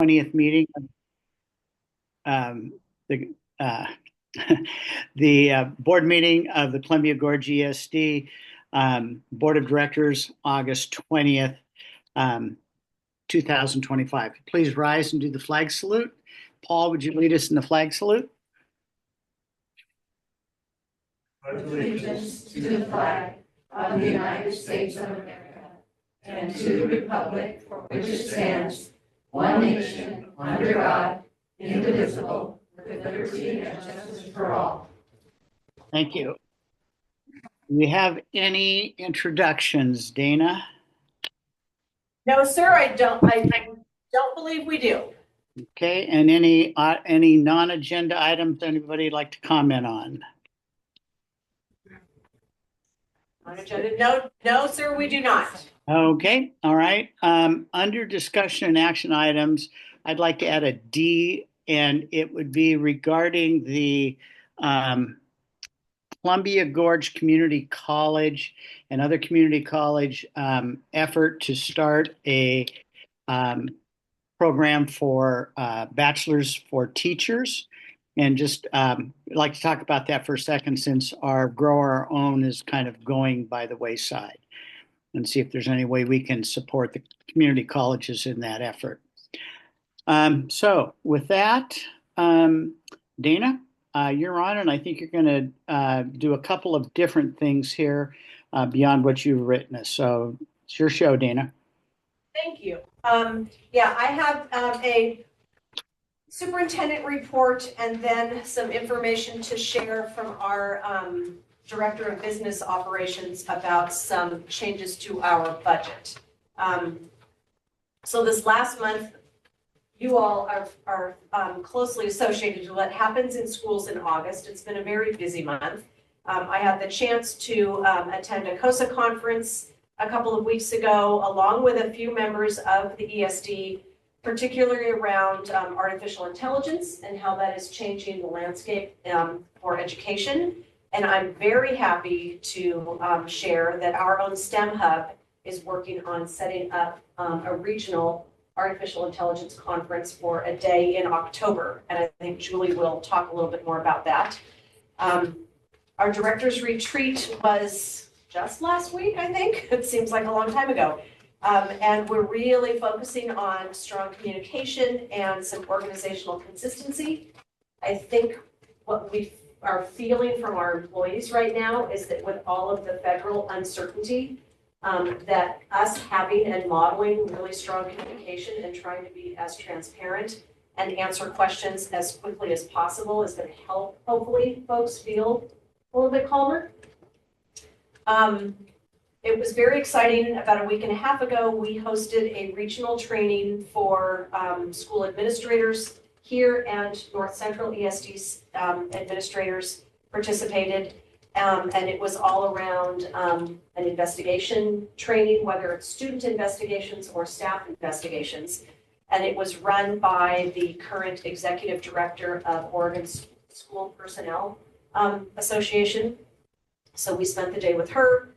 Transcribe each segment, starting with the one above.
20th meeting of the board meeting of the Columbia Gorge ESD Board of Directors, August 20th, 2025. Please rise and do the flag salute. Paul, would you lead us in the flag salute? Allegiance to the flag of the United States of America and to the republic for which it stands, one nation, under God, indivisible, with liberty and justice for all. Thank you. Do we have any introductions, Dana? No, sir, I don't believe we do. Okay, and any non-agenda items anybody like to comment on? Non-agenda? No, sir, we do not. Okay, all right. Under discussion and action items, I'd like to add a D, and it would be regarding the Columbia Gorge Community College and other community college effort to start a program for bachelors for teachers. And just like to talk about that for a second, since our Grow Our Own is kind of going by the wayside, and see if there's any way we can support the community colleges in that effort. So with that, Dana, you're on, and I think you're going to do a couple of different things here beyond what you've written. So it's your show, Dana. Thank you. Yeah, I have a superintendent report and then some information to share from our Director of Business Operations about some changes to our budget. So this last month, you all are closely associated to what happens in schools in August. It's been a very busy month. I had the chance to attend a COSA conference a couple of weeks ago, along with a few members of the ESD, particularly around artificial intelligence and how that is changing the landscape for education. And I'm very happy to share that our own STEM Hub is working on setting up a regional artificial intelligence conference for a day in October. And I think Julie will talk a little bit more about that. Our director's retreat was just last week, I think. It seems like a long time ago. And we're really focusing on strong communication and some organizational consistency. I think what we are feeling from our employees right now is that with all of the federal uncertainty, that us having and modeling really strong communication and trying to be as transparent and answer questions as quickly as possible is going to help, hopefully, folks feel a little bit calmer. It was very exciting. About a week and a half ago, we hosted a regional training for school administrators here, and North Central ESD administrators participated. And it was all around an investigation training, whether it's student investigations or staff investigations. And it was run by the current executive director of Oregon School Personnel Association. So we spent the day with her,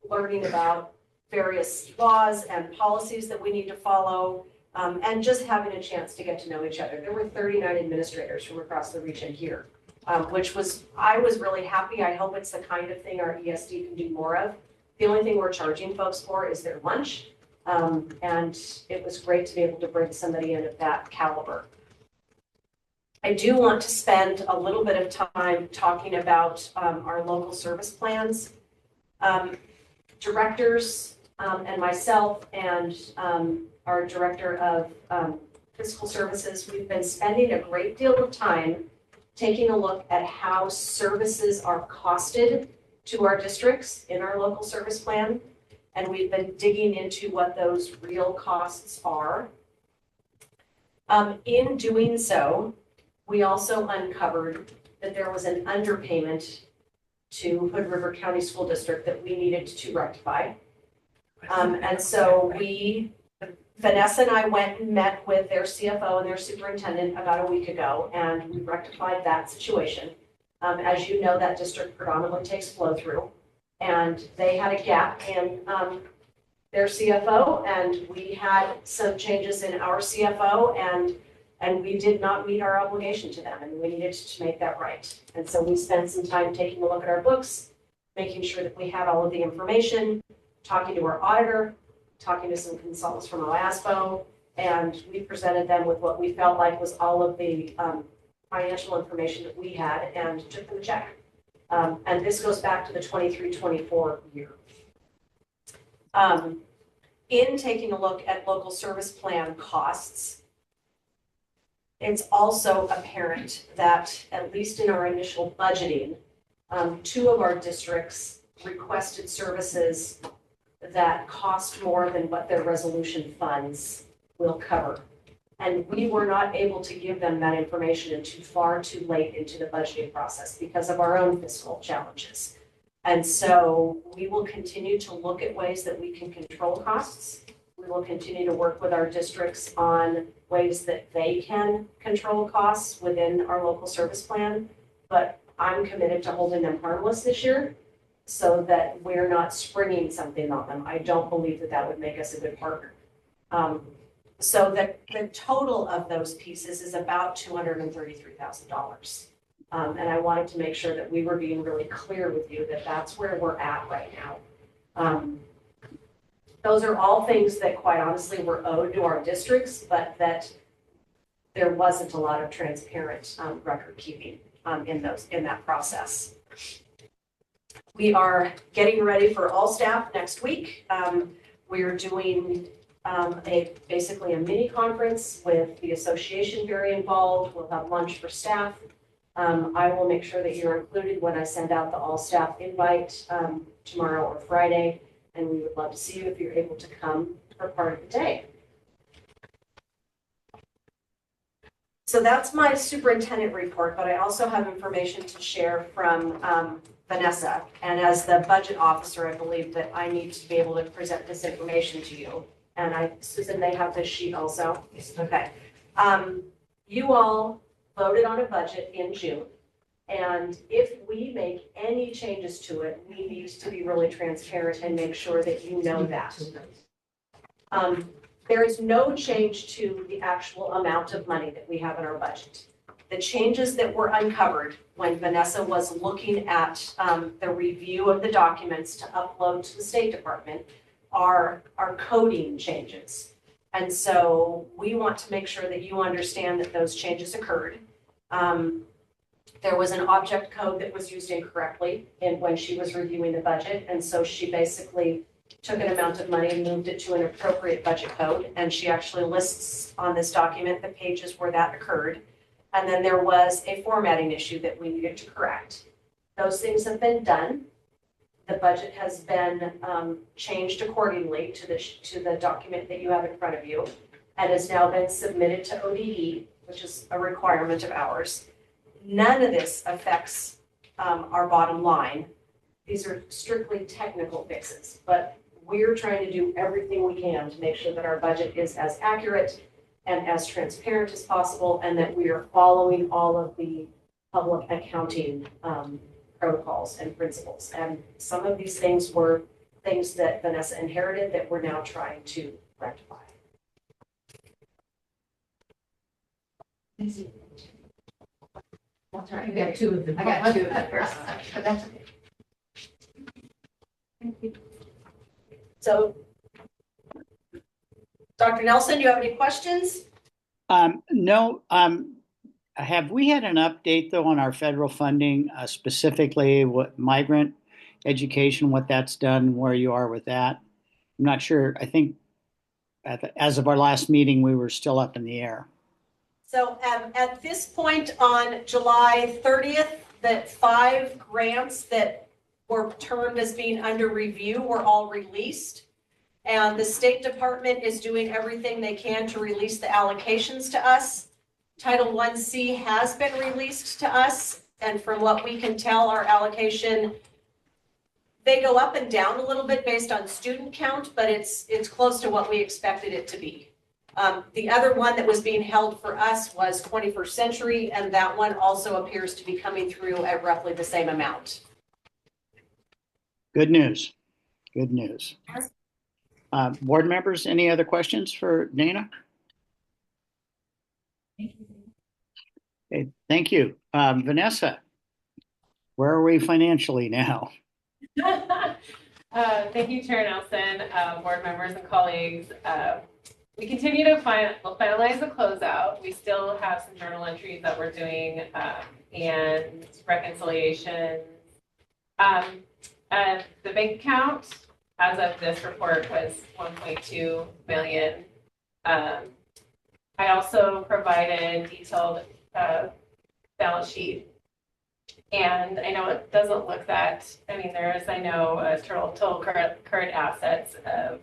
learning about various laws and policies that we need to follow, and just having a chance to get to know each other. There were 39 administrators from across the region here. I was really happy. I hope it's the kind of thing our ESD can do more of. The only thing we're charging folks for is their lunch. And it was great to be able to bring somebody in of that caliber. I do want to spend a little bit of time talking about our local service plans. Directors and myself and our Director of Fiscal Services, we've been spending a great deal of time taking a look at how services are costed to our districts in our local service plan. And we've been digging into what those real costs are. In doing so, we also uncovered that there was an underpayment to Hood River County School District that we needed to rectify. And so Vanessa and I went and met with their CFO and their superintendent about a week ago, and we rectified that situation. As you know, that district predominantly takes flow through, and they had a gap in their CFO, and we had some changes in our CFO, and we did not meet our obligation to them, and we needed to make that right. And so we spent some time taking a look at our books, making sure that we had all of the information, talking to our auditor, talking to some consultants from OASBO, and we presented them with what we felt like was all of the financial information that we had and took them a check. And this goes back to the 23-24 year. In taking a look at local service plan costs, it's also apparent that, at least in our initial budgeting, 2 of our districts requested services that cost more than what their resolution funds will cover. And we were not able to give them that information until far too late into the budgeting process because of our own fiscal challenges. And so we will continue to look at ways that we can control costs. We will continue to work with our districts on ways that they can control costs within our local service plan. But I'm committed to holding them harmless this year so that we're not springing something on them. I don't believe that that would make us a good partner. So the total of those pieces is about $233,000. And I wanted to make sure that we were being really clear with you that that's where we're at right now. Those are all things that, quite honestly, were owed to our districts, but that there wasn't a lot of transparent record keeping in that process. We are getting ready for all staff next week. We're doing basically a mini conference with the association very involved. We'll have lunch for staff. I will make sure that you're included when I send out the all staff invite tomorrow or Friday, and we would love to see you if you're able to come for part of the day. So that's my superintendent report, but I also have information to share from Vanessa. And as the budget officer, I believe that I need to be able to present this information to you. And Susan, they have this sheet also. Okay. You all voted on a budget in June. And if we make any changes to it, we need to be really transparent and make sure that you know that. There is no change to the actual amount of money that we have in our budget. The changes that were uncovered when Vanessa was looking at the review of the documents to upload to the State Department are coding changes. And so we want to make sure that you understand that those changes occurred. There was an object code that was used incorrectly when she was reviewing the budget. And so she basically took an amount of money and moved it to an appropriate budget code. And she actually lists on this document the pages where that occurred. And then there was a formatting issue that we needed to correct. Those things have been done. The budget has been changed accordingly to the document that you have in front of you and has now been submitted to ODE, which is a requirement of ours. None of this affects our bottom line. These are strictly technical fixes, but we're trying to do everything we can to make sure that our budget is as accurate and as transparent as possible, and that we are following all of the public accounting protocols and principles. And some of these things were things that Vanessa inherited that we're now trying to rectify. That's right. I got 2 of them. I got 2 at first, but that's okay. Thank you. So, Dr. Nelson, do you have any questions? No. Have we had an update, though, on our federal funding, specifically what migrant education, what that's done, where you are with that? I'm not sure. I think as of our last meeting, we were still up in the air. So at this point on July 30th, that 5 grants that were termed as being under review were all released. And the State Department is doing everything they can to release the allocations to us. Title 1C has been released to us. And from what we can tell, our allocation, they go up and down a little bit based on student count, but it's close to what we expected it to be. The other one that was being held for us was 21st Century, and that one also appears to be coming through at roughly the same amount. Good news. Good news. Board members, any other questions for Dana? Okay, thank you. Vanessa, where are we financially now? Thank you, Chair Nelson, board members and colleagues. We continue to finalize the closeout. We still have some journal entries that we're doing and reconciliations. The bank account as of this report was 1.2 million. I also provided detailed balance sheet. And I know it doesn't look that, I mean, there is, I know, a total current assets of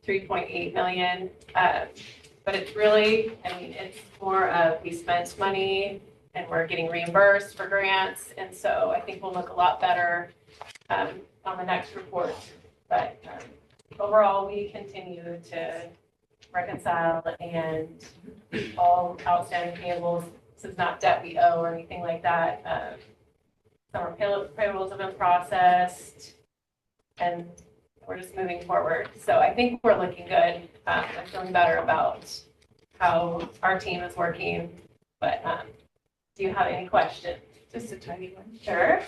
3.8 million. But it's really, I mean, it's more of we spent money and we're getting reimbursed for grants. And so I think we'll look a lot better on the next report. But overall, we continue to reconcile and all outstanding payables. This is not debt we owe or anything like that. Some of our payables have been processed and we're just moving forward. So I think we're looking good. I'm feeling better about how our team is working. But do you have any questions? Just a tiny one. Sure.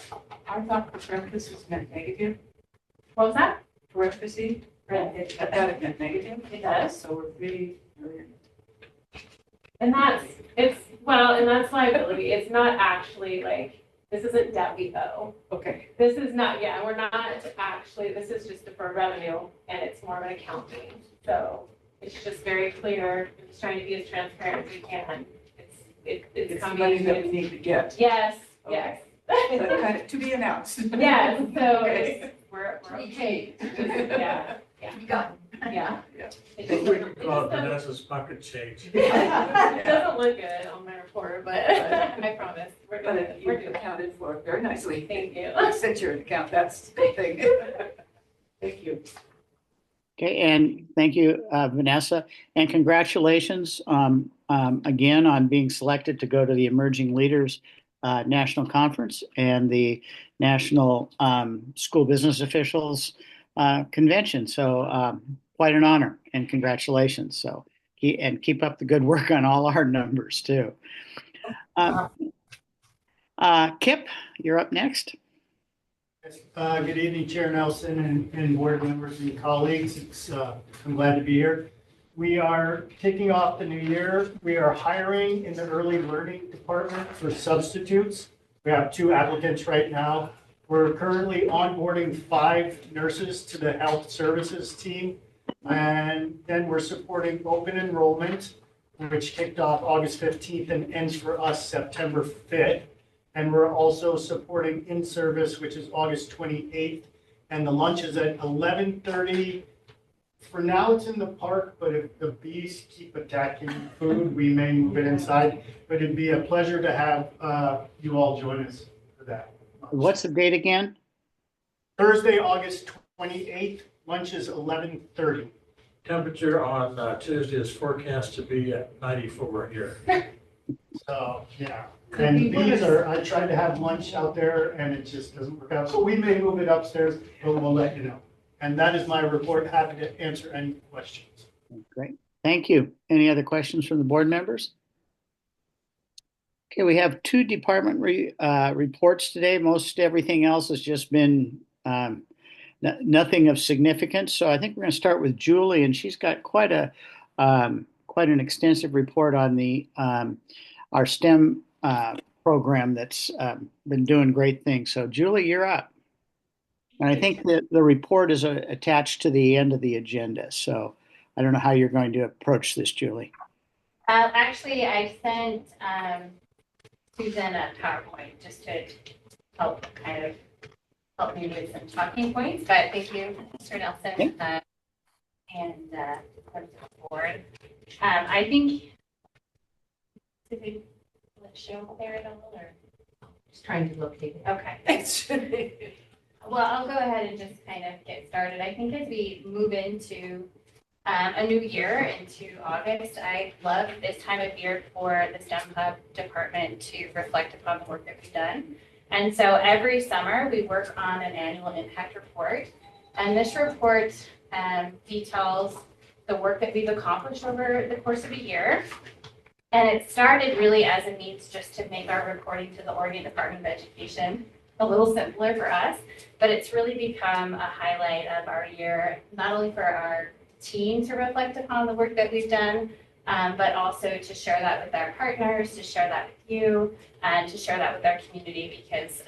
I thought parentheses meant negative. What was that? Parentheses, that meant negative. It does. So we're really, And that's liability. It's not actually like, this isn't debt we owe. okay. This is not, yeah, we're not actually, this is just deferred revenue and it's more of an accounting. So it's just very clear, just trying to be as transparent as we can. It's coming. money that we need to get. Yes, Okay. yes. But kind of to be announced. Yes, so Okay. we're Okay. yeah, You got yeah. Yeah. It We just- could call it Vanessa's pocket change. it doesn't look good on my report, but I promise, we're But doing, you we're doing. accounted for it very nicely. Thank you. Since you're an account, that's the big thing. Thank you. Okay, and thank you, Vanessa, and congratulations again on being selected to go to the Emerging Leaders National Conference and the National School Business Officials Convention. So quite an honor and congratulations. So keep up the good work on all our numbers too. Kip, you're up next. Good evening, Chair Nelson and board members and colleagues. I'm glad to be here. We are kicking off the new year. We are hiring in the early learning department for substitutes. We have 2 applicants right now. We're currently onboarding 5 nurses to the health services team. And then we're supporting open enrollment, which kicked off August 15th and ends for us September 5th. And we're also supporting in-service, which is August 28th. And the lunch is at 11:30. For now, it's in the park, but if the bees keep attacking food, we may move it inside. But it'd be a pleasure to have you all join us for that. What's the date again? Thursday, August 28th, lunch is 11:30. Temperature on Tuesday is forecast to be at 94 here. So, yeah. And the bees I tried to have lunch out there and it just doesn't work out. So we may move it upstairs, but we'll let you know. And that is my report. Happy to answer any questions. Great. Thank you. Any other questions from the board members? Okay, we have 2 department reports today. Most everything else has just been nothing of significance. So I think we're going to start with Julie, and she's got quite an extensive report on the our STEM program that's been doing great things. So Julie, you're up. And I think that the report is attached to the end of the agenda. So I don't know how you're going to approach this, Julie. Actually, I sent Susan a PowerPoint just to help me with some talking points. But thank you, Mr. Nelson, and the board. I think, did we show there at all, or Just trying to locate it. okay? Thanks. Well, I'll go ahead and just kind of get started. I think as we move into a new year, into August, I love this time of year for the STEM Hub department to reflect upon the work that we've done. And so every summer we work on an annual impact report. And this report details the work that we've accomplished over the course of a year. And it started really as a means just to make our reporting to the Oregon Department of Education a little simpler for us, but it's really become a highlight of our year, not only for our team to reflect upon the work that we've done, but also to share that with our partners, to share that with you, and to share that with our community, because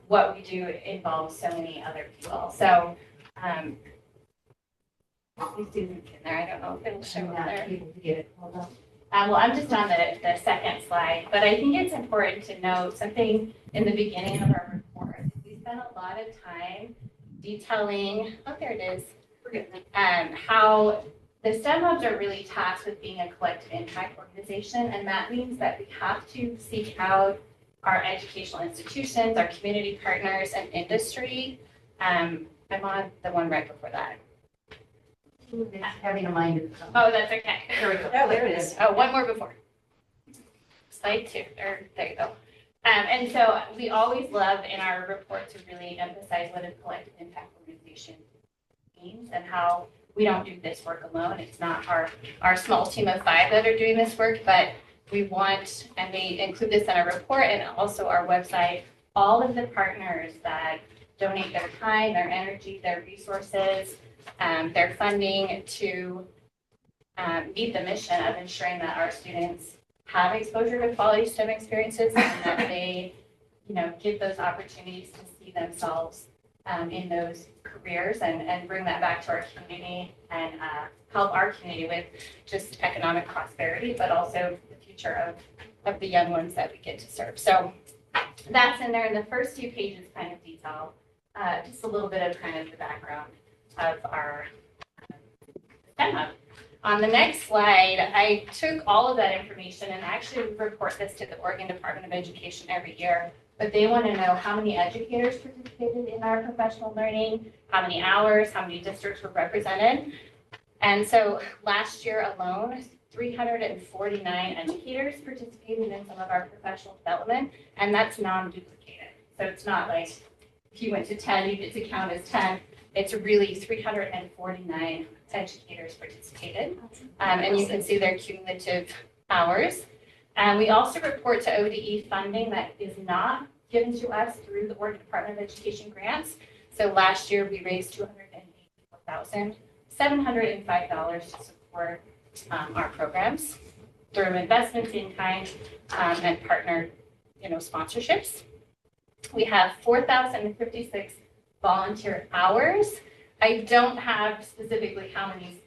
what we do involves so many other people. So, Susan's in there. I don't know if it'll show up there. Well, I'm just on the second slide, but I think it's important to note something in the beginning of our report. We spent a lot of time detailing, oh, there it is, how the STEM hubs are really tasked with being a collective impact organization, and that means that we have to seek out our educational institutions, our community partners, and industry. I'm on the one right before that. Having a mind. Oh, that's okay. There we go. Oh, there it is. Oh, one more before. Slide 2, or there you go. And so we always love in our report to really emphasize what a collective impact organization means and how we don't do this work alone. It's not our small team of 5 that are doing this work, but we want, and we include this in our report and also our website, all of the partners that donate their time, their energy, their resources, their funding to meet the mission of ensuring that our students have exposure to quality STEM experiences and that they, give those opportunities to see themselves in those careers and bring that back to our community and help our community with just economic prosperity, but also the future of the young ones that we get to serve. So that's in there. In the first 2 pages kind of detail just a little bit of kind of the background of our STEM hub. On the next slide, I took all of that information and actually report this to the Oregon Department of Education every year, but they want to know how many educators participated in our professional learning, how many hours, how many districts were represented. And so last year alone, 349 educators participated in some of our professional development, and that's non-duplicated. So it's not like if you went to 10, you get to count as 10. It's really 349 educators participated, and you can see their cumulative hours. And we also report to ODE funding that is not given to us through the Oregon Department of Education grants. So last year we raised $284,705 to support our programs through investments in kind and partner, sponsorships. We have 4,056 volunteer hours. I don't have specifically how many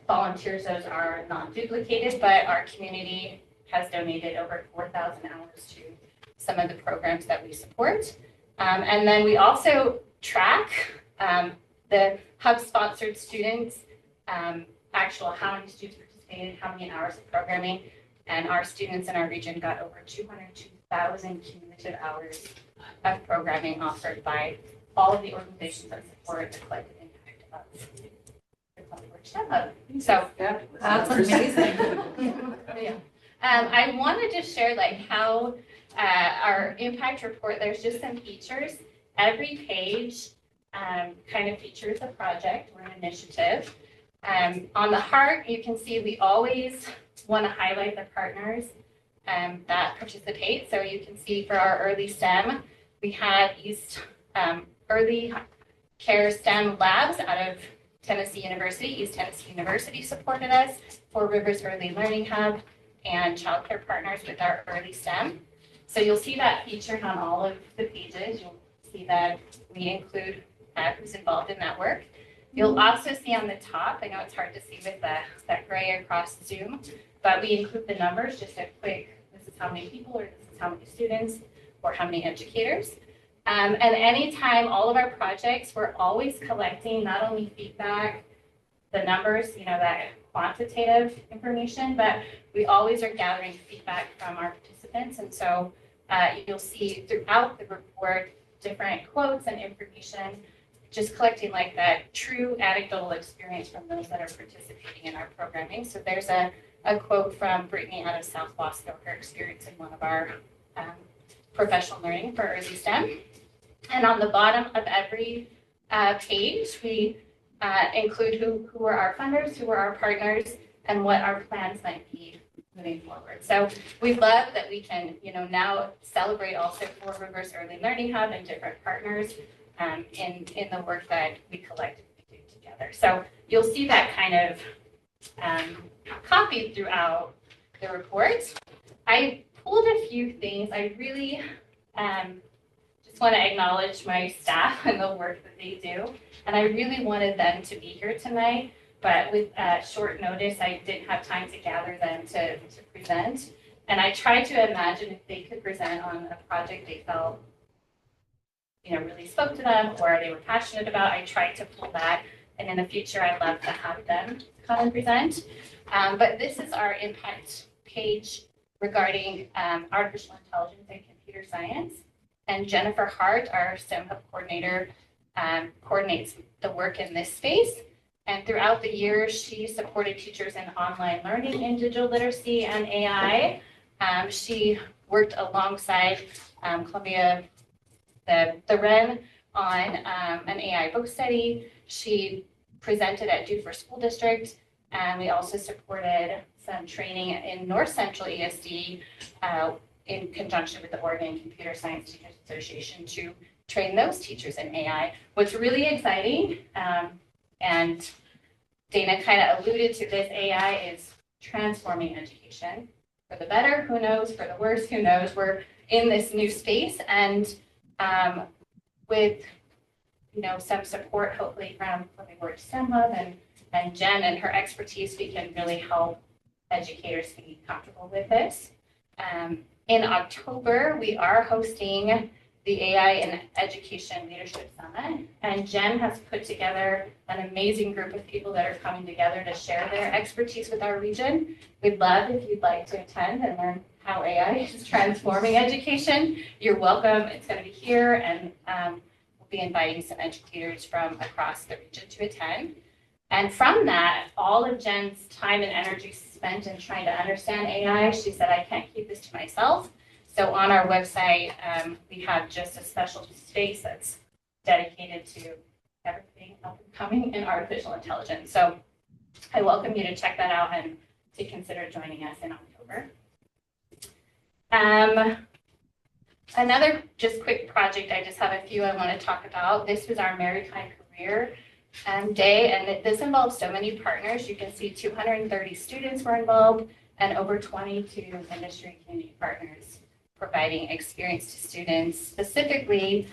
volunteers those are non-duplicated, but our community has donated over 4,000 hours to some of the programs that we support. And then we also track the hub-sponsored students, actual how many students participated, how many hours of programming, and our students in our region got over 202,000 cumulative hours of programming offered by all of the organizations that support the collective impact of the Clubboard STEM Hub. So That's amazing. yeah. I wanted to share how our impact report, there's just some features. Every page kind of features a project or an initiative. On the heart, you can see we always want to highlight the partners that participate. So you can see for our early STEM, we have East Early Care STEM Labs out of Tennessee University. East Tennessee University supported us, Four Rivers Early Learning Hub, and Child Care Partners with our early STEM. So you'll see that featured on all of the pages. You'll see that we include who's involved in that work. You'll also see on the top, I know it's hard to see with that gray across Zoom, but we include the numbers, just a quick, this is how many people, or this is how many students, or how many educators. And anytime all of our projects, we're always collecting not only feedback, the numbers, that quantitative information, but we always are gathering feedback from our participants. And so you'll see throughout the report different quotes and information, just collecting that true anecdotal experience from those that are participating in our programming. So there's a quote from Brittany out of South Bosco, her experience in one of our professional learning for early STEM. And on the bottom of every page, we include who are our funders, who are our partners, and what our plans might be moving forward. So we love that we can, now celebrate also 4 Rivers Early Learning Hub and different partners in the work that we collectively do together. So you'll see that kind of copied throughout the report. I pulled a few things. I really just want to acknowledge my staff and the work that they do. And I really wanted them to be here tonight, but with short notice, I didn't have time to gather them to present. And I tried to imagine if they could present on a project they felt, really spoke to them or they were passionate about. I tried to pull that. And in the future, I'd love to have them come and present. But this is our impact page regarding artificial intelligence and computer science. And Jennifer Hart, our STEM Hub coordinator, coordinates the work in this space. And throughout the years, she supported teachers in online learning in digital literacy and AI. She worked alongside Columbia, the REN on an AI book study. She presented at Duke for School District, and we also supported some training in North Central ESD in conjunction with the Oregon Computer Science Teachers Association to train those teachers in AI. What's really exciting, and Dana kind of alluded to this, AI is transforming education. For the better, who knows? For the worse, who knows? We're in this new space, and with some support, hopefully from Living Word STEM Hub and Jen and her expertise, we can really help educators be comfortable with this. In October, we are hosting the AI in Education Leadership Summit, and Jen has put together an amazing group of people that are coming together to share their expertise with our region. We'd love if you'd like to attend and learn how AI is transforming education. You're welcome. It's going to be here, and we'll be inviting some educators from across the region to attend. And from that, all of Jen's time and energy spent in trying to understand AI, she said, I can't keep this to myself. So on our website, we have just a special space that's dedicated to everything up and coming in artificial intelligence. So I welcome you to check that out and to consider joining us in October. Another just quick project, I just have a few I want to talk about. This was our Maritime Career Day, and this involves so many partners. You can see 230 students were involved and over 22 industry community partners providing experience to students, specifically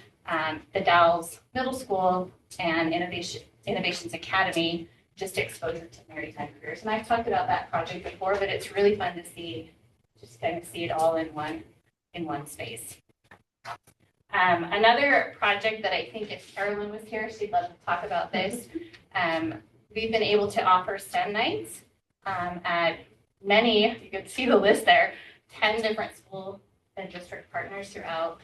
the Dalles Middle School and Innovations Academy, just exposure to maritime careers. And I've talked about that project before, but it's really fun to see, just kind of see it all in one space. Another project that I think if Carolyn was here, she'd love to talk about this. We've been able to offer STEM nights at many, you can see the list there, 10 different school and district partners throughout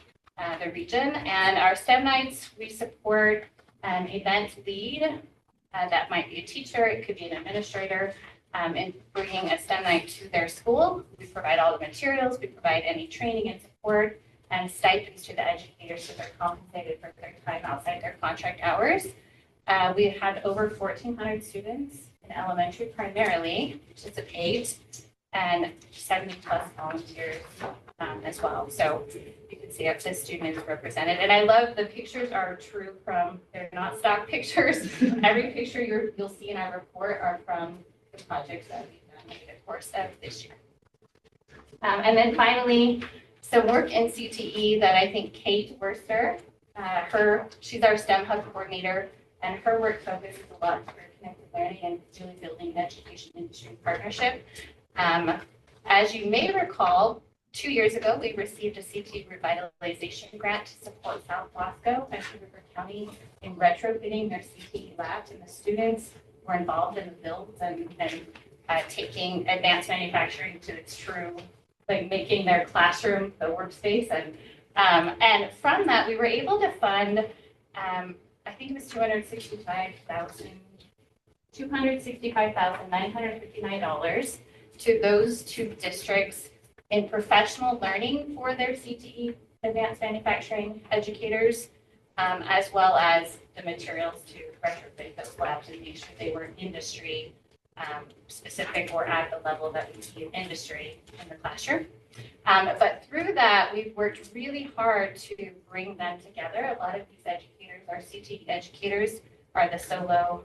the region. And our STEM nights, we support an event lead. That might be a teacher, it could be an administrator, in bringing a STEM night to their school. We provide all the materials, we provide any training and support, and stipends to the educators so they're compensated for their time outside their contract hours. We had over 1,400 students in elementary primarily participate, and 70 plus volunteers as well. So you can see up this student is represented. And I love the pictures are true from, they're not stock pictures. Every picture you'll see in our report are from the projects that we've done over the course of this year. And then finally, some work in CTE that I think Kate Worster, she's our STEM Hub coordinator, and her work focuses a lot on connected learning and really building an education industry partnership. As you may recall, 2 years ago, we received a CTE revitalization grant to support South Wasco and River County in retrofitting their CTE labs, and the students were involved in the builds and taking advanced manufacturing to its true, like making their classroom the workspace. And from that, we were able to fund, I think it was $265,959 to those two districts in professional learning for their CTE advanced manufacturing educators, as well as the materials to retrofit those labs and make sure they were industry specific or at the level that we see in industry in the classroom. But through that, we've worked really hard to bring them together. A lot of these educators, our CTE educators, are the solo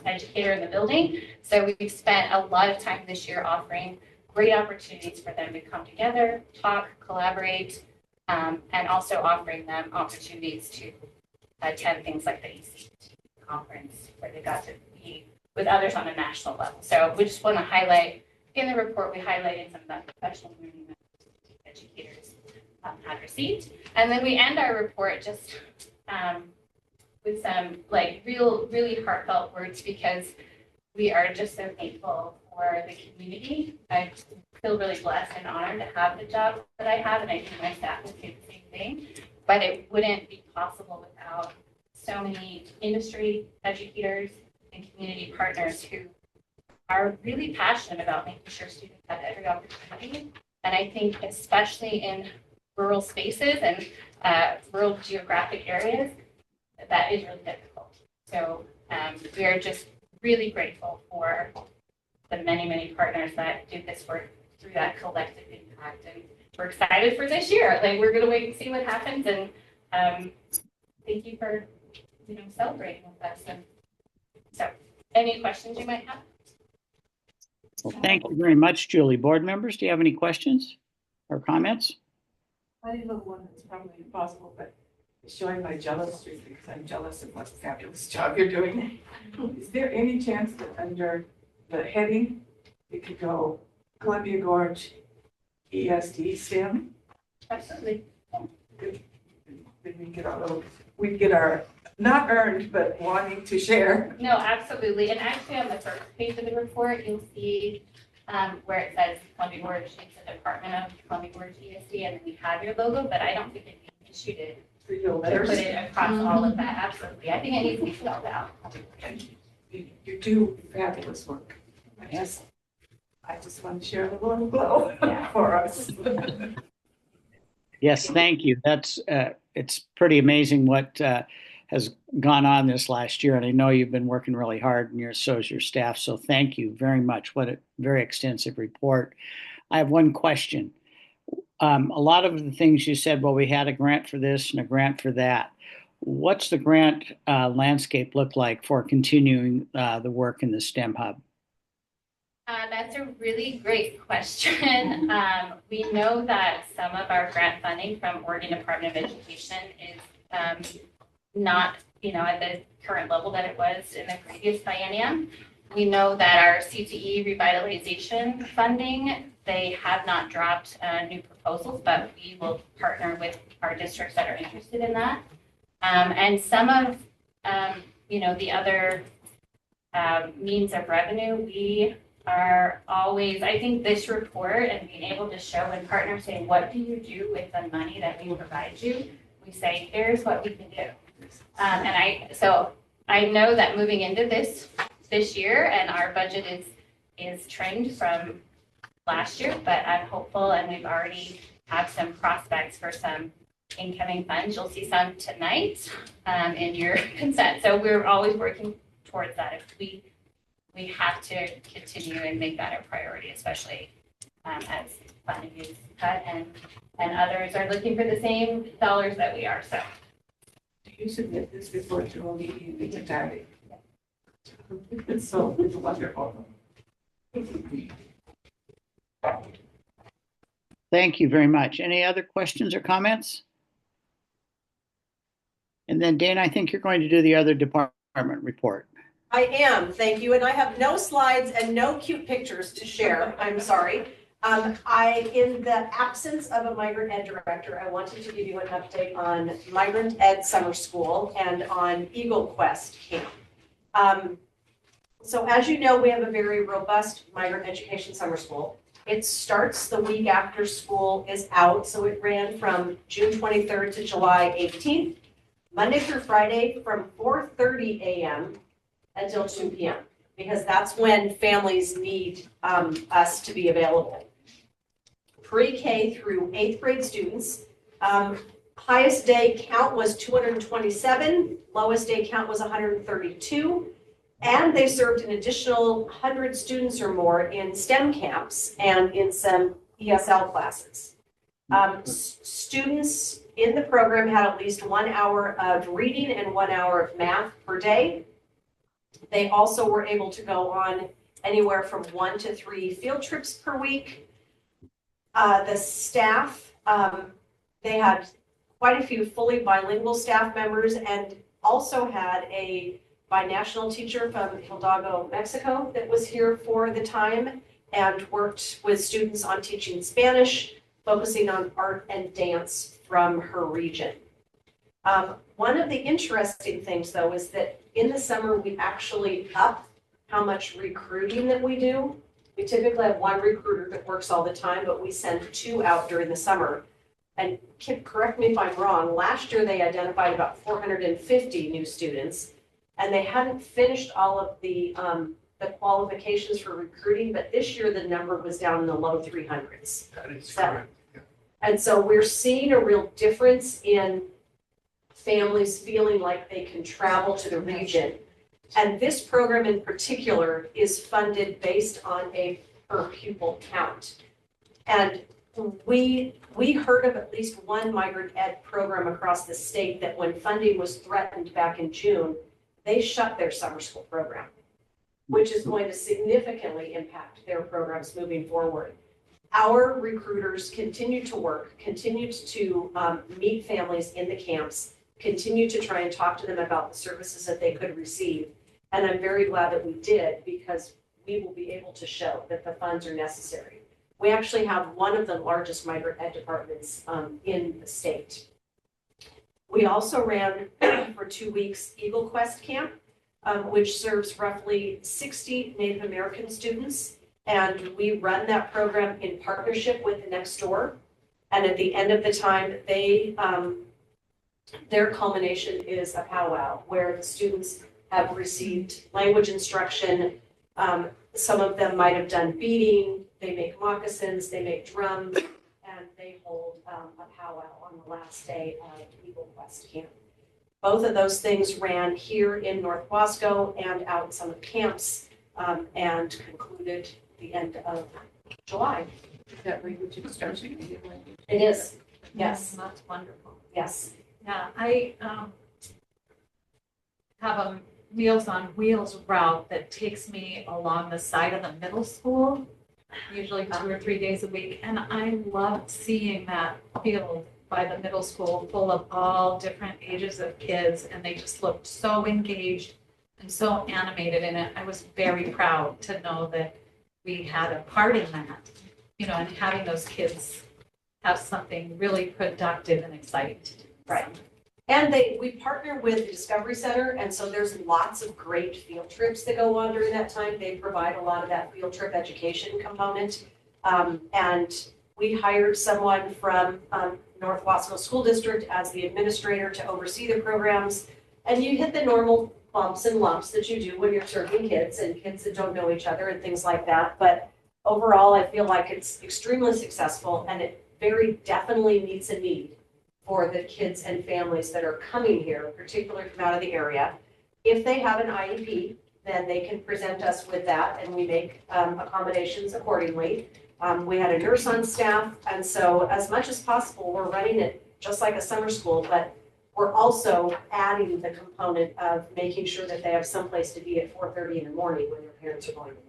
educator in the building. So we've spent a lot of time this year offering great opportunities for them to come together, talk, collaborate, and also offering them opportunities to attend things like the EC conference where they got to be with others on a national level. So we just want to highlight, in the report, we highlighted some of that professional learning that educators had received. And then we end our report just with some like really heartfelt words because we are just so thankful for the community. I feel really blessed and honored to have the job that I have, and I think my staff will say the same thing. But it wouldn't be possible without so many industry educators and community partners who are really passionate about making sure students have every opportunity. And I think especially in rural spaces and rural geographic areas, that is really difficult. So we are just really grateful for the many partners that do this work through that collective impact. And we're excited for this year. Like we're gonna wait and see what happens. And thank you for celebrating with us. And so any questions you might have? Well, thank you very much, Julie. Board members, do you have any questions or comments? I have one that's probably impossible, but it's showing my jealousy because I'm jealous of what a fabulous job you're doing. Is there any chance that under the heading, it could go Columbia Gorge ESD STEM? Absolutely. Then we get our not earned, but wanting to share. No, absolutely. And actually on the first page of the report, you'll see where it says Columbia Gorge, it's the Department of Columbia Gorge ESD, and then we have your logo, but I don't think it needs issued it For your to letters. put it across all of that. Absolutely. I think it needs to be spelled out. You do fabulous work. I just want to share the little glow for us. Yes, thank you. That's it's pretty amazing what has gone on this last year, and I know you've been working really hard, and so is your staff. So thank you very much. What a very extensive report. I have one question. A lot of the things you said, well, we had a grant for this and a grant for that. What's the grant landscape look like for continuing the work in the STEM Hub? That's a really great question. We know that some of our grant funding from Oregon Department of Education is not, at the current level that it was in the previous biennium. We know that our CTE revitalization funding, they have not dropped new proposals, but we will partner with our districts that are interested in that. And some of, the other means of revenue, we are always, I think this report and being able to show and partner saying, what do you do with the money that we provide you? We say, here's what we can do. So I know that moving into this year, and our budget is trimmed from last year, but I'm hopeful, and we've already have some prospects for some incoming funds. You'll see some tonight in your consent. So we're always working towards that. If we have to continue and make that a priority, especially as funding is cut and others are looking for the same dollars that we are. So. Do you submit this report to only the entirety? It's wonderful. Thank you very much. Any other questions or comments? And then Dan, I think you're going to do the other department report. I am, thank you. And I have no slides and no cute pictures to share. I'm sorry. In the absence of a migrant ed director, I wanted to give you an update on migrant ed summer school and on Eagle Quest camp. So as you know, we have a very robust migrant education summer school. It starts the week after school is out. So it ran from June 23rd to July 18th, Monday through Friday from 4:30 a.m. until 2 p.m. because that's when families need us to be available. Pre-K through 8th grade students, Highest day count was 227, lowest day count was 132. And they served an additional 100 students or more in STEM camps and in some ESL classes. Students in the program had at least 1 hour of reading and 1 hour of math per day. They also were able to go on anywhere from 1 to 3 field trips per week. The staff, they had quite a few fully bilingual staff members and also had a binational teacher from Hidalgo, Mexico that was here for the time and worked with students on teaching Spanish, focusing on art and dance from her region. One of the interesting things, though, is that in the summer, we actually up how much recruiting that we do. We typically have 1 recruiter that works all the time, but we send 2 out during the summer. And Kip, correct me if I'm wrong, last year they identified about 450 new students, and they hadn't finished all of the qualifications for recruiting, but this year the number was down in the low 300s. That is correct. And so we're seeing a real difference in families feeling like they can travel to the region. And this program in particular is funded based on a per pupil count. And we heard of at least one migrant ed program across the state that when funding was threatened back in June, they shut their summer school program, which is going to significantly impact their programs moving forward. Our recruiters continue to work, continue to meet families in the camps, continue to try and talk to them about the services that they could receive. And I'm very glad that we did, because we will be able to show that the funds are necessary. We actually have one of the largest migrant ed departments in the state. We also ran for 2 weeks Eagle Quest Camp, which serves roughly 60 Native American students. And we run that program in partnership with the Next Door. And at the end of the time, their culmination is a powwow where the students have received language instruction. Some of them might have done beading, they make moccasins, they make drums, and they hold a powwow on the last day of Eagle Quest Camp. Both of those things ran here in North Wasco and out in some of the camps, and concluded the end of July. Is that language instruction? It is, yes, That's wonderful. yes. Yeah, I have a Meals on Wheels route that takes me along the side of the middle school, usually 2 or 3 days a week. And I love seeing that field by the middle school full of all different ages of kids. And they just looked so engaged and so animated in it. I was very proud to know that we had a part in that, you know, and having those kids have something really productive and exciting to do. Right. And we partner with the Discovery Center, and so there's lots of great field trips that go on during that time. They provide a lot of that field trip education component. And we hired someone from North Wasco School District as the administrator to oversee the programs. And you hit the normal bumps and lumps that you do when you're serving kids and kids that don't know each other and things like that. But overall, I feel like it's extremely successful, and it very definitely meets a need for the kids and families that are coming here, particularly from out of the area. If they have an IEP, then they can present us with that, and we make accommodations accordingly. We had a nurse on staff, and so as much as possible, we're running it just like a summer school, but we're also adding the component of making sure that they have someplace to be at 4:30 in the morning when their parents are going to work.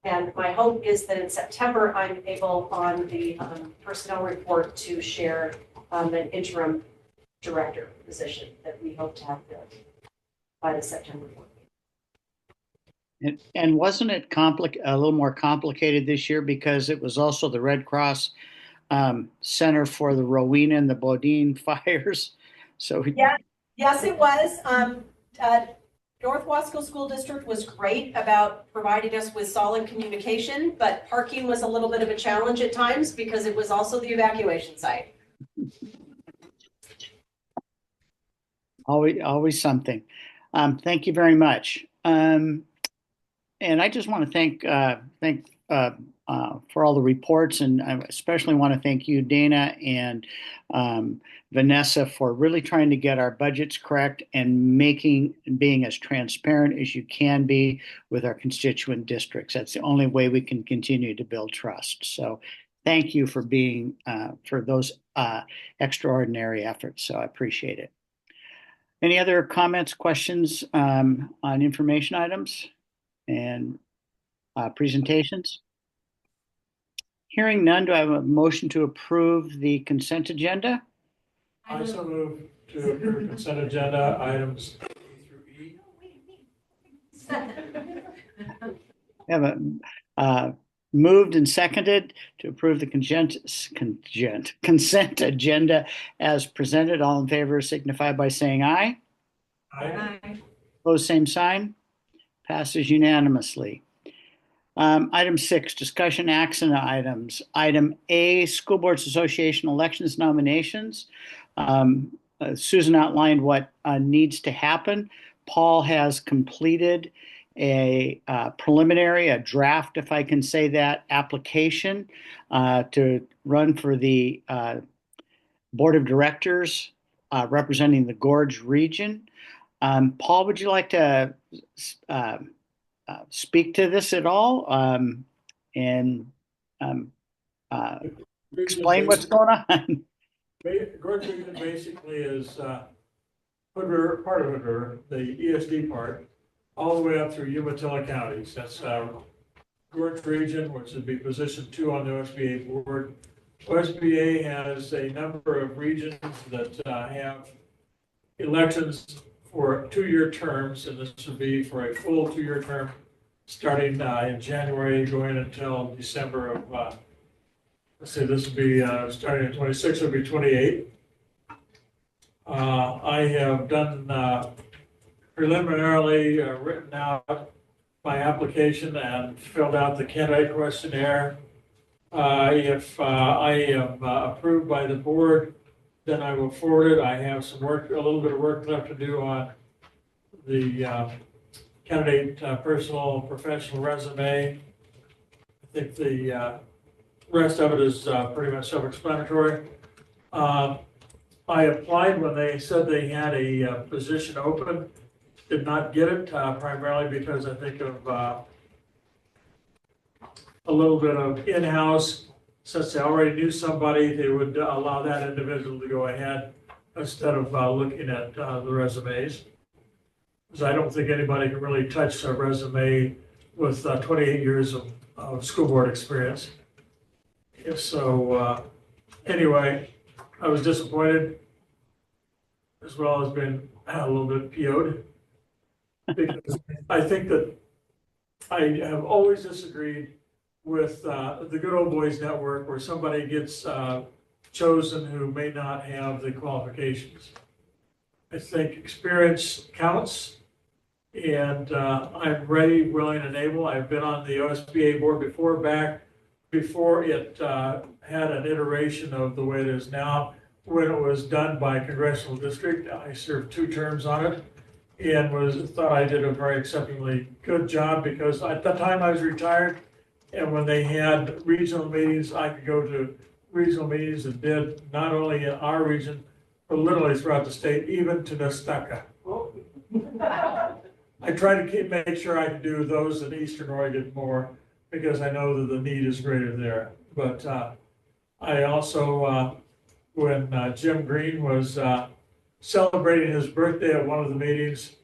And my hope is that in September, I'm able on the personnel report to share an interim director position that we hope to have filled by the September 14th. And wasn't it a little more complicated this year because it was also the Red Cross Center for the Rowena and the Bodine fires? So yeah, yes, it was. North Wasco School District was great about providing us with solid communication, but parking was a little bit of a challenge at times because it was also the evacuation site. Always something. Thank you very much. And I just want to thank for all the reports, and I especially want to thank you, Dana, and Vanessa, for really trying to get our budgets correct and being as transparent as you can be with our constituent districts. That's the only way we can continue to build trust. So thank you for being for those extraordinary efforts. So I appreciate it. Any other comments, questions on information items and presentations? Hearing none, do I have a motion to approve the consent agenda? I so move to approve consent agenda items A through E. I have moved and seconded to approve the consent agenda as presented. All in favor signify by saying aye. Aye. Opposed, same sign. Passes unanimously. Item 6, discussion action items. Item A, School Boards Association elections nominations. Susan outlined what needs to happen. Paul has completed a preliminary, a draft, if I can say that, application to run for the Board of Directors representing the Gorge region. Paul, would you like to speak to this at all and explain what's going on? Gorge region basically is Hood River, part of Hood River, the ESD part, all the way up through Umatilla counties. That's Gorge region, which would be position 2 on the OSBA board. OSBA has a number of regions that have elections for 2-year terms, and this would be for a full 2-year term starting in January, going until December of, let's say this would be starting at 26, it would be 28. I have done preliminarily written out my application and filled out the candidate questionnaire. If I am approved by the board, then I will forward it. I have some work, a little bit of work left to do on the candidate personal professional resume. I think the rest of it is pretty much self-explanatory. I applied when they said they had a position open, did not get it primarily because I think of a little bit of in-house. Since they already knew somebody, they would allow that individual to go ahead instead of looking at the resumes. Because I don't think anybody can really touch a resume with 28 years of school board experience. If so, anyway, I was disappointed as well as been a little bit PO'd because I think that I have always disagreed with the Good Old Boys Network where somebody gets chosen who may not have the qualifications. I think experience counts, and I'm ready, willing, and able. I've been on the OSBA board before, back before it had an iteration of the way it is now. When it was done by congressional district, I served 2 terms on it and thought I did a very acceptably good job because at the time I was retired, and when they had regional meetings, I could go to regional meetings and did not only in our region, but literally throughout the state, even to Nestucca. I try to make sure I can do those in Eastern Oregon more because I know that the need is greater there. But I also, when Jim Green was celebrating his birthday at one of the meetings,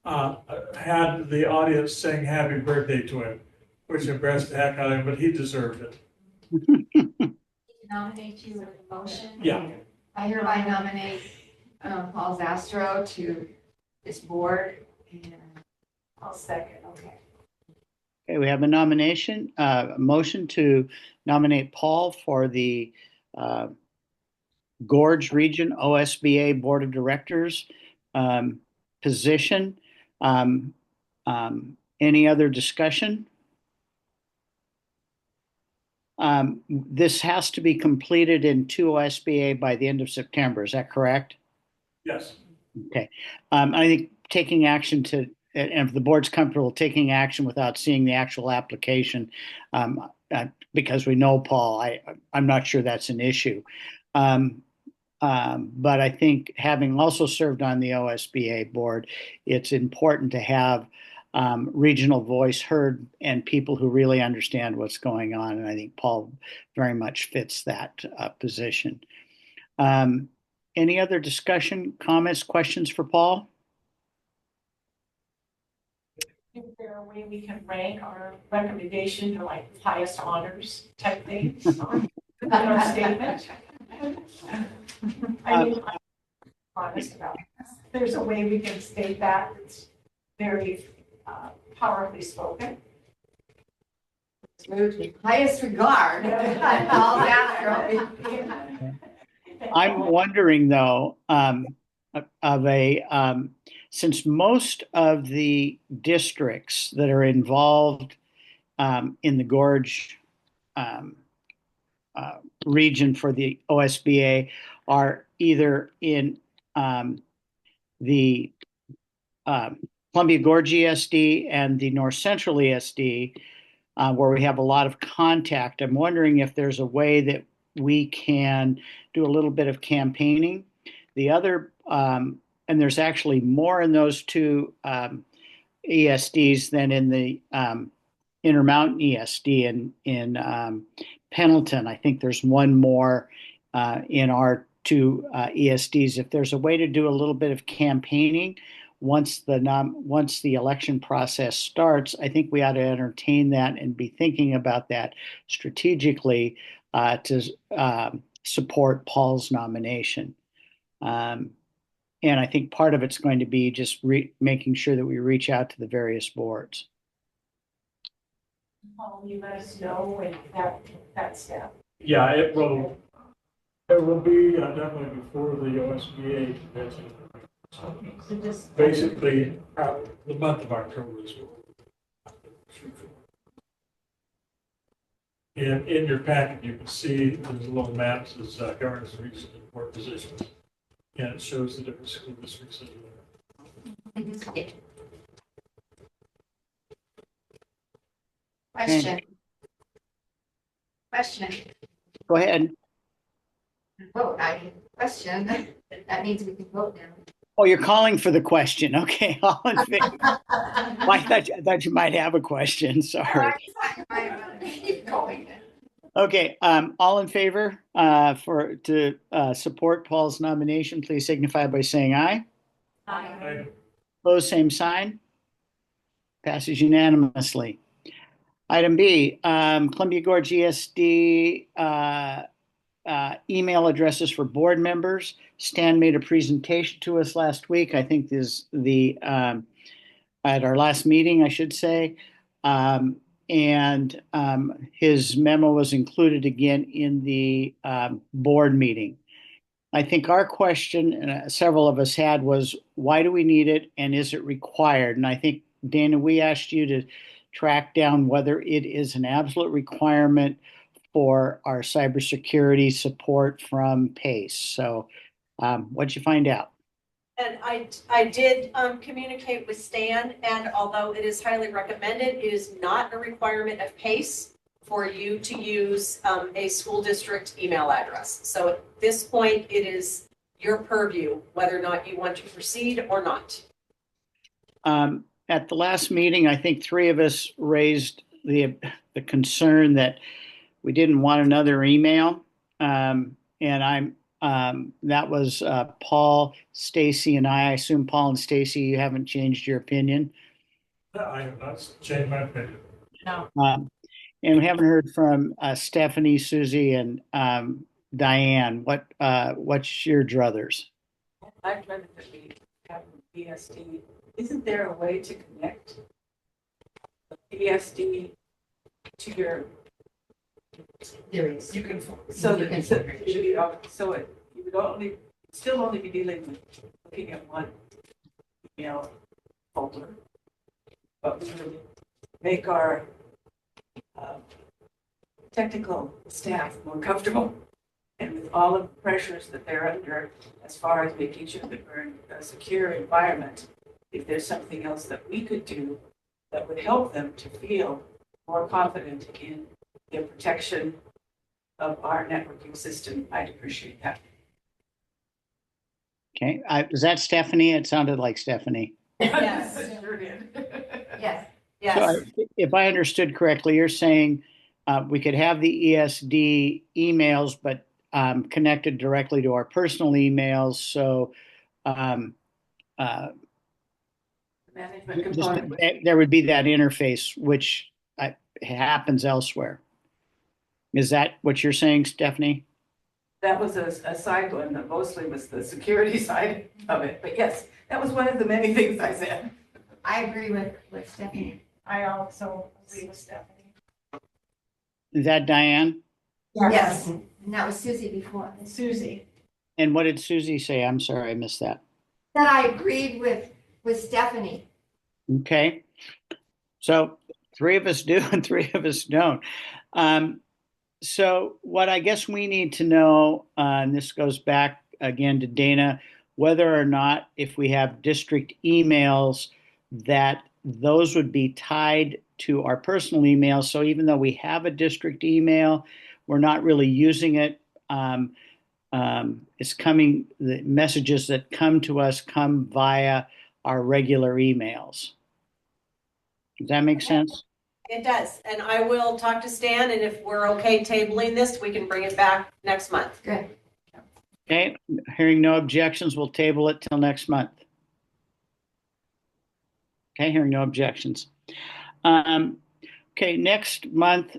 had the audience sing happy birthday to him, which impressed the heck out of him, but he deserved it. Nominate you with a motion? Yeah. I hereby nominate Paul Zastro to this board, and I'll second, okay. Okay, we have a nomination, a motion to nominate Paul for the Gorge Region OSBA Board of Directors position. Any other discussion? This has to be completed in 2 OSBA by the end of September. Is that correct? Yes. Okay. I think taking action to, and if the board's comfortable taking action without seeing the actual application, because we know Paul, I'm not sure that's an issue. Um, but I think having also served on the OSBA board, it's important to have regional voice heard and people who really understand what's going on. And I think Paul very much fits that position. Um, any other discussion, comments, questions for Paul? Is there a way we can rank our recommendation to like highest honors type things in our statement? I mean, I'm honest about it. There's a way we can state that it's very powerfully spoken. Highest regard. All that, right? I'm wondering though, since most of the districts that are involved in the Gorge um, region for the OSBA are either in the Columbia Gorge ESD and the North Central ESD, where we have a lot of contact. I'm wondering if there's a way that we can do a little bit of campaigning. The other, and there's actually more in those two ESDs than in the Intermountain ESD in Pendleton. I think there's one more in our two ESDs. If there's a way to do a little bit of campaigning once the election process starts, I think we ought to entertain that and be thinking about that strategically to support Paul's nomination. And I think part of it's going to be just making sure that we reach out to the various boards. Paul, you let us know when that step. Yeah, it will be definitely before the OSBA convention. So just Basically, the month of October is what. In your packet, you can see there's a little map that says governors, regions, and board positions. And it shows the different school districts that are there. Question. Go ahead. Vote, question. That means we can vote now. Oh, you're calling for the question. Okay, all in favor. I thought you might have a question. Sorry. Keep going. Okay, all in favor to support Paul's nomination, please signify by saying aye. Aye. Opposed, same sign. Passes unanimously. Item B, Columbia Gorge ESD email addresses for board members. Stan made a presentation to us last week. I think this at our last meeting, I should say. And his memo was included again in the board meeting. I think our question, and several of us had, was why do we need it and is it required? And I think, Dana, we asked you to track down whether it is an absolute requirement for our cybersecurity support from PACE. So what'd you find out? And I did communicate with Stan, and although it is highly recommended, it is not a requirement of PACE for you to use a school district email address. So at this point, it is your purview whether or not you want to proceed or not. At the last meeting, I think three of us raised the concern that we didn't want another email. And that was Paul, Stacy, and I assume Paul and Stacy, you haven't changed your opinion. I have not changed my opinion. No. And we haven't heard from Stephanie, Susie, and Diane. What's your druthers? I'd rather that we have ESD. Isn't there a way to connect ESD to your? There is. You can, so that it's, so it, you would still only be dealing with looking at one email folder. But we would make our technical staff more comfortable, and with all of the pressures that they're under as far as making sure that we're in a secure environment, if there's something else that we could do that would help them to feel more confident in the protection of our networking system. I'd appreciate that. Okay, is that Stephanie? It sounded like Stephanie. Yes, sure did. Yes. So if I understood correctly, you're saying we could have the ESD emails, but connected directly to our personal emails. So um, Management just component. there would be that interface, which happens elsewhere. Is that what you're saying, Stephanie? That was a side one that mostly was the security side of it. But yes, that was one of the many things I said. I agree with Stephanie. I also agree with Stephanie. Is that Diane? Yes, and that was Susie before. Susie. And what did Susie say? I'm sorry, I missed that. That I agreed with Stephanie. Okay. So three of us do and three of us don't. So what I guess we need to know, and this goes back again to Dana, whether or not if we have district emails that those would be tied to our personal emails. So even though we have a district email, we're not really using it. It's coming, the messages that come to us come via our regular emails. Does that make sense? It does, and I will talk to Stan, and if we're okay tabling this, we can bring it back next month. Good. Okay, hearing no objections, we'll table it till next month. Okay, hearing no objections. Okay, next month,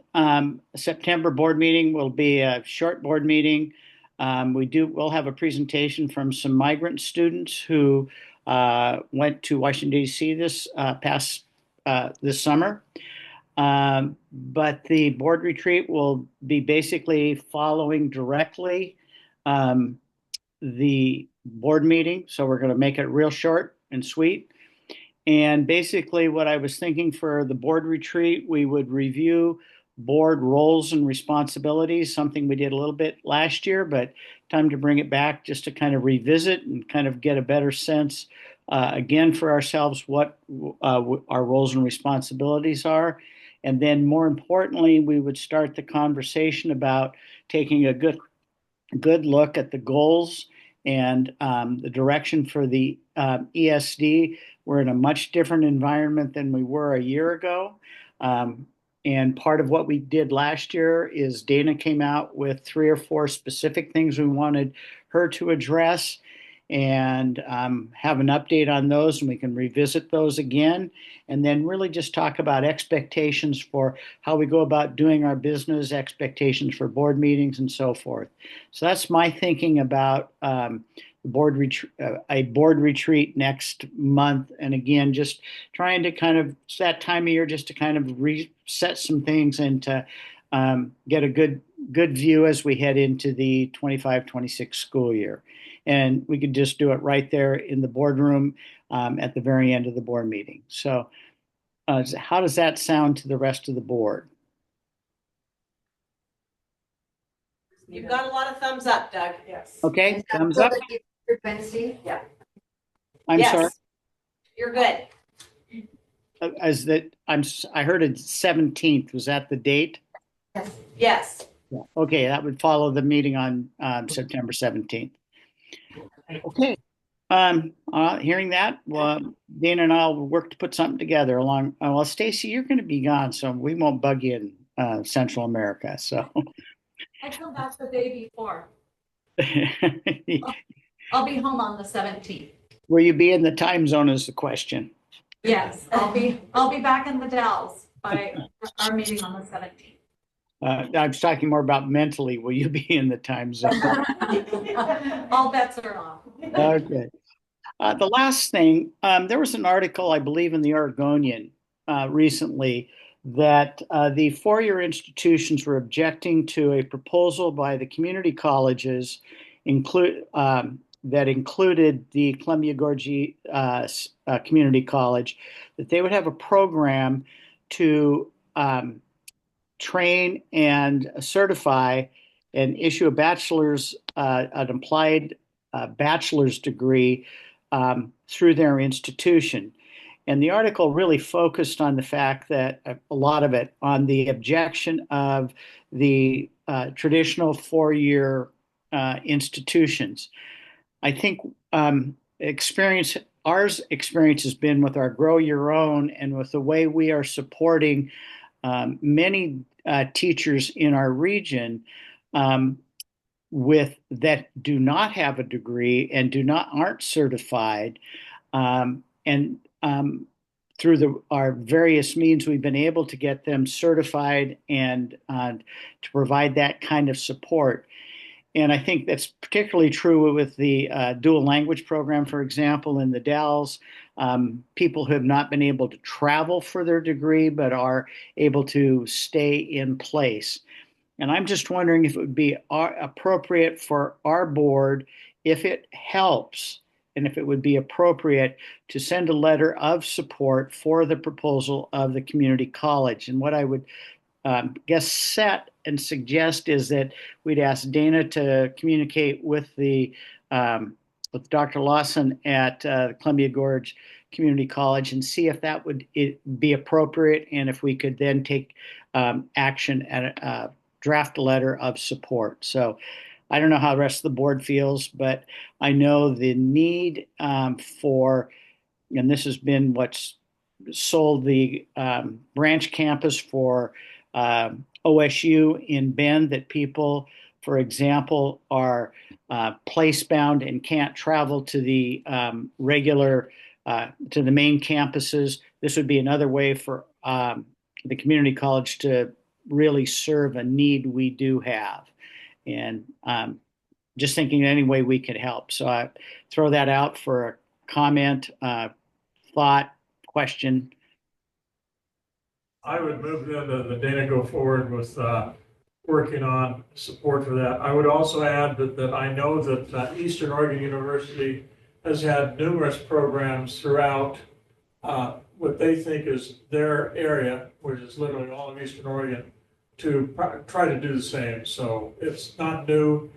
September board meeting will be a short board meeting. We'll have a presentation from some migrant students who went to Washington, D.C. this summer. But the board retreat will be basically following directly the board meeting. So we're going to make it real short and sweet. And basically, what I was thinking for the board retreat, we would review board roles and responsibilities, something we did a little bit last year, but time to bring it back just to kind of revisit and kind of get a better sense again for ourselves what our roles and responsibilities are. And then more importantly, we would start the conversation about taking a good look at the goals and the direction for the ESD. We're in a much different environment than we were a year ago. And part of what we did last year is Dana came out with 3 or 4 specific things we wanted her to address and have an update on those, and we can revisit those again, and then really just talk about expectations for how we go about doing our business, expectations for board meetings, and so forth. So that's my thinking about a board retreat next month, and again, just trying to kind of it's that time of year just to kind of reset some things and to get a good view as we head into the 25-26 school year. And we could just do it right there in the boardroom at the very end of the board meeting. So how does that sound to the rest of the board? You've got a lot of thumbs up, Doug. Yes. Okay, thumbs up. Wednesday? Yeah. I'm Yes. sorry. You're good. I heard it 17th. Was that the date? Yes. Yes. Yeah. Okay, that would follow the meeting on September 17th. Okay. Hearing that, well, Dana and I'll work to put something together along. Well, Stacy, you're going to be gone, so we won't bug you in Central America. So I'll come back the day before. I'll be home on the 17th. will you be in the time zone is the question. Yes, I'll be back in the Dalles by our meeting on the 17th. I was talking more about mentally. Will you be in the time zone? All bets are off. Okay. The last thing, there was an article, I believe, in the Oregonian recently that the four-year institutions were objecting to a proposal by the community colleges that included the Columbia Gorgie Community College, that they would have a program to train and certify and issue a bachelor's, an applied bachelor's degree through their institution. And the article really focused on the fact that a lot of it on the objection of the traditional four-year institutions. I think ours experience has been with our Grow Your Own and with the way we are supporting many teachers in our region with that do not have a degree and aren't certified, and through our various means, we've been able to get them certified and to provide that kind of support. And I think that's particularly true with the dual language program, for example, in the Dells. People who have not been able to travel for their degree but are able to stay in place. And I'm just wondering if it would be appropriate for our board, if it helps, and if it would be appropriate to send a letter of support for the proposal of the community college. And what I would guess set and suggest is that we'd ask Dana to communicate with with Dr. Lawson at Columbia Gorge Community College and see if that would be appropriate, and if we could then take action and draft a letter of support. So I don't know how the rest of the board feels, but I know the need for, and this has been what's sold the branch campus for OSU in Bend, that people, for example, are place bound and can't travel to the to the main campuses. This would be another way for the community college to really serve a need we do have. And just thinking any way we could help. So I throw that out for a comment, thought, question. I would move then the Dana go forward with working on support for that. I would also add that I know that Eastern Oregon University has had numerous programs throughout what they think is their area, which is literally all of Eastern Oregon, to try to do the same. So it's not new.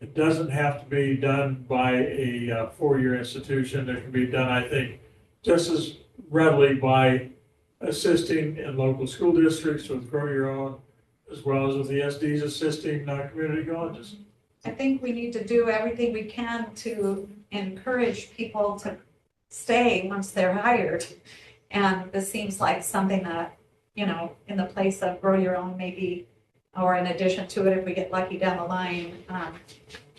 It doesn't have to be done by a four-year institution. It can be done, I think, just as readily by assisting in local school districts with Grow Your Own, as well as with the SDs assisting community colleges. I think we need to do everything we can to encourage people to stay once they're hired. And this seems like something that, you know, in the place of Grow Your Own, maybe, or in addition to it, if we get lucky down the line,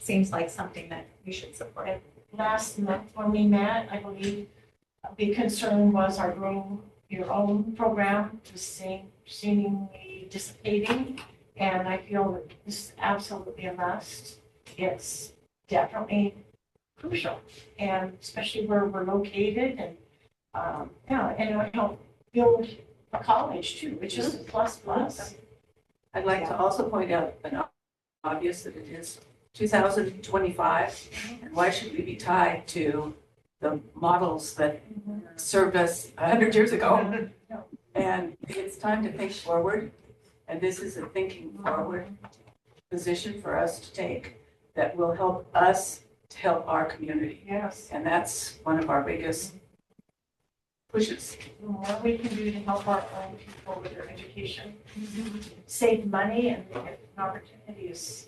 seems like something that we should support. Last month when we met, I believe a big concern was our Grow Your Own program was seemingly dissipating. And I feel that this is absolutely a must. It's definitely crucial, and especially where we're located, and and it'll help build a college too, which is a plus plus. I'd like to also point out an obvious that it is 2025, and why should we be tied to the models that served us 100 years ago? And it's time to think forward, and this is a thinking forward position for us to take that will help us to help our community. Yes. And that's one of our biggest pushes. The more we can do to help our own people with their education, save money and make it an opportunity is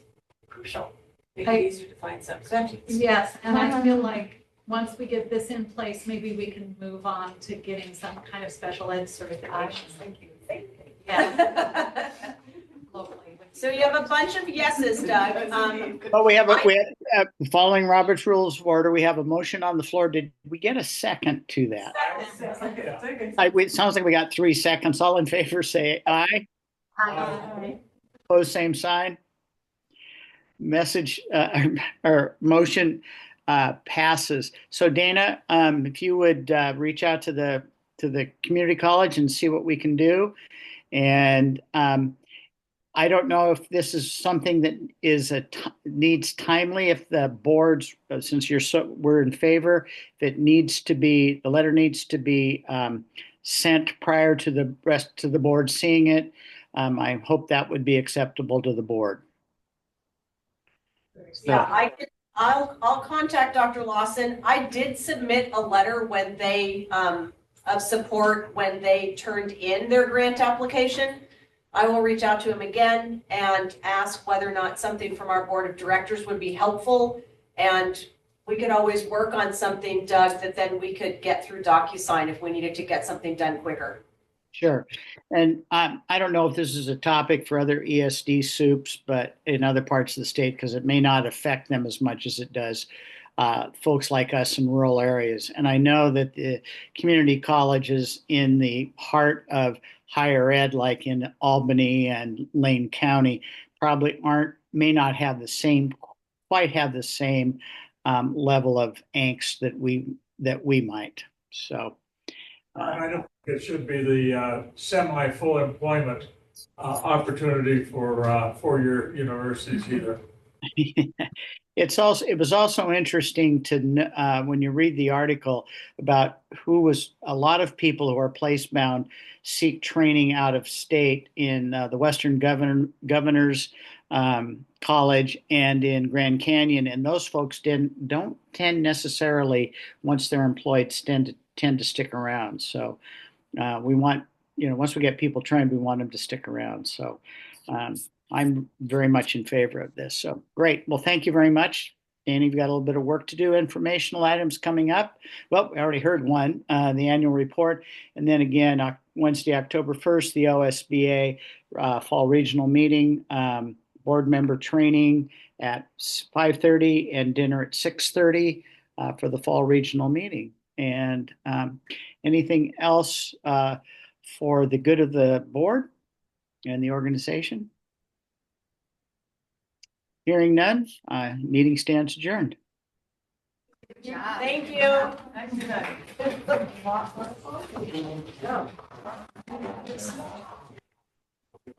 crucial. Make it easier to find substitutes. Yes, and I feel like once we get this in place, maybe we can move on to getting some kind of special ed certification. Thank you. Thank you. Yeah. Locally. So you have a bunch of yeses, Doug. Oh, we have following Robert's Rules of Order, we have a motion on the floor. Did we get a second to that? It sounds like we got 3 seconds. All in favor, say aye. Aye. Opposed, same sign. Message or motion passes. So Dana, if you would reach out to the community college and see what we can do. And I don't know if this is something that is needs timely. If the boards, since we're in favor, if it needs to be, the letter needs to be sent prior to the rest of the board seeing it. I hope that would be acceptable to the board. Yeah, I'll contact Dr. Lawson. I did submit a letter when they of support when they turned in their grant application. I will reach out to him again and ask whether or not something from our board of directors would be helpful. And we could always work on something, Doug, that then we could get through DocuSign if we needed to get something done quicker. Sure. And I don't know if this is a topic for other ESD soups, but in other parts of the state, because it may not affect them as much as it does folks like us in rural areas. And I know that the community colleges in the heart of higher ed, like in Albany and Lane County, probably may not have the same, quite have the same level of angst that we might. So. I don't think it should be the semi-full employment opportunity for your universities either. It was also interesting to when you read the article about a lot of people who are place bound seek training out of state in the Western Governors College and in Grand Canyon, and those folks don't tend necessarily, once they're employed, tend to stick around. So we want, once we get people trained, we want them to stick around. So I'm very much in favor of this. So great. Well, thank you very much. Danny, you've got a little bit of work to do. Informational items coming up. Well, we already heard one, the annual report. And then again, Wednesday, October 1st, the OSBA fall regional meeting, board member training at 5:30 and dinner at 6:30 for the fall regional meeting. And anything else for the good of the board and the organization? Hearing none, meeting stands adjourned. Thank you. Nice to know.